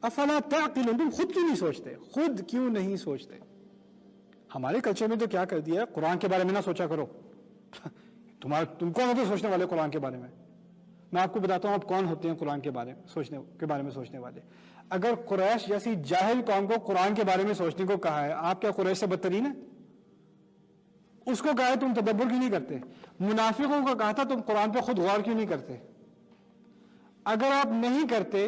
افلا تعقلون، تم خود کیوں نہیں سوچتے؟ خود کیوں نہیں سوچتے؟ ہمارے کلچر میں تو کیا کر دیا ہے، قرآن کے بارے میں نہ سوچا کرو. تم کون ہوتے سوچنے والے قرآن کے بارے میں؟ میں آپ کو بتاتا ہوں آپ کون ہوتے ہیں قرآن کے بارے میں سوچنے والے. اگر قریش جیسی جاہل قوم کو قرآن کے بارے میں سوچنے کو کہا ہے، آپ کیا قریش سے بدترین ہیں؟ اس کو کہا ہے تم تدبر کیوں نہیں کرتے؟ منافقوں کو کہا تھا تم قرآن پہ خود غور کیوں نہیں کرتے؟ اگر آپ نہیں کرتے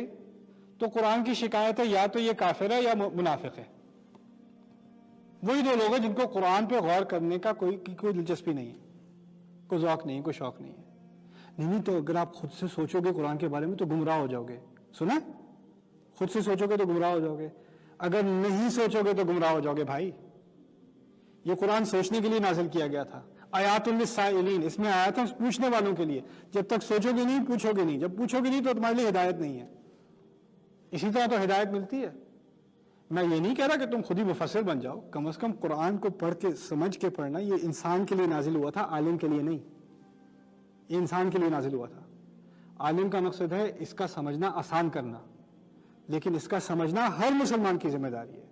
تو قرآن کی شکایت ہے یا تو یہ کافر ہے یا منافق ہے. وہی دو لوگ ہیں جن کو قرآن پہ غور کرنے کا کوئی دلچسپی نہیں ہے، کوئی ذوق نہیں، کوئی شوق نہیں ہے. نہیں تو اگر آپ خود سے سوچو گے قرآن کے بارے میں تو گمراہ ہو جاؤ گے. سنا؟ خود سے سوچو گے تو گمراہ ہو جاؤ گے، اگر نہیں سوچو گے تو گمراہ ہو جاؤ گے. بھائی یہ قرآن سوچنے کے لیے نازل کیا گیا تھا. آیات للسائلین، اس میں آیا تھا پوچھنے والوں کے لیے. جب تک سوچو گے نہیں پوچھو گے نہیں، جب پوچھو گے نہیں تو تمہارے لیے ہدایت نہیں ہے. اسی طرح تو ہدایت ملتی ہے. میں یہ نہیں کہہ رہا کہ تم خود ہی مفسر بن جاؤ، کم از کم قرآن کو پڑھ کے سمجھ کے پڑھنا. یہ انسان کے لیے نازل ہوا تھا، عالم کے لیے نہیں. یہ انسان کے لیے نازل ہوا تھا. عالم کا مقصد ہے اس کا سمجھنا آسان کرنا، لیکن اس کا سمجھنا ہر مسلمان کی ذمہ داری ہے.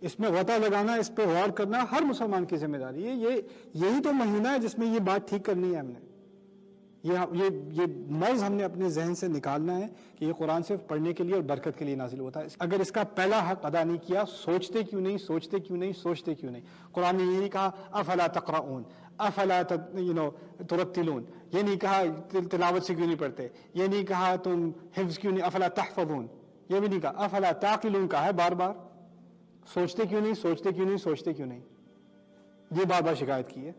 اس میں غطا لگانا، اس پہ غور کرنا ہر مسلمان کی ذمہ داری ہے. یہی تو مہینہ ہے جس میں یہ بات ٹھیک کرنی ہے ہم نے. یہ مرض ہم نے اپنے ذہن سے نکالنا ہے کہ یہ قرآن صرف پڑھنے کے لیے اور برکت کے لیے نازل ہوتا ہے. اگر اس کا پہلا حق ادا نہیں کیا، سوچتے کیوں نہیں، سوچتے کیوں نہیں، سوچتے کیوں نہیں. قرآن نے یہ نہیں کہا افلا تقرؤون، افلا ترتلون، یہ نہیں کہا تلاوت سے کیوں نہیں پڑھتے، یہ نہیں کہا تم حفظ کیوں نہیں، افلا تحفظون، یہ بھی نہیں کہا. افلا تعقلون کہا ہے بار بار. سوچتے کیوں نہیں، سوچتے کیوں نہیں، سوچتے کیوں نہیں، یہ بار بار شکایت کی ہے.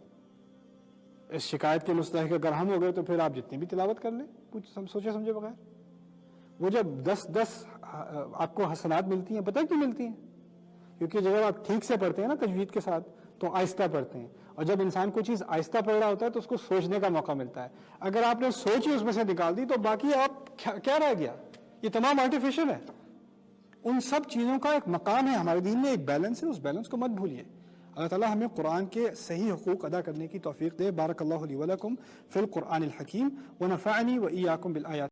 اس شکایت کے مستحق اگر ہم ہو گئے تو پھر آپ جتنی بھی تلاوت کر لیں سوچے سمجھے بغیر. وہ جب 10 آپ کو حسنات ملتی ہیں، پتہ کیوں ملتی ہیں؟ کیونکہ جب آپ ٹھیک سے پڑھتے ہیں نا تجوید کے ساتھ تو آہستہ پڑھتے ہیں، اور جب انسان کوئی چیز آہستہ پڑھ رہا ہوتا ہے تو اس کو سوچنے کا موقع ملتا ہے. اگر آپ نے سوچ ہی اس میں سے نکال دی تو باقی آپ کیا رہ گیا؟ یہ تمام آرٹیفیشل ہے. ان سب چیزوں کا ایک مقام ہے ہمارے دین میں، ایک بیلنس ہے، اس بیلنس کو مت بھولیے. اللہ تعالیٰ ہمیں قرآن کے صحیح حقوق ادا کرنے کی توفیق دے. بارک اللہ لی ولکم فی القرآن الحکیم ونفعنی وإیاکم بالآیات.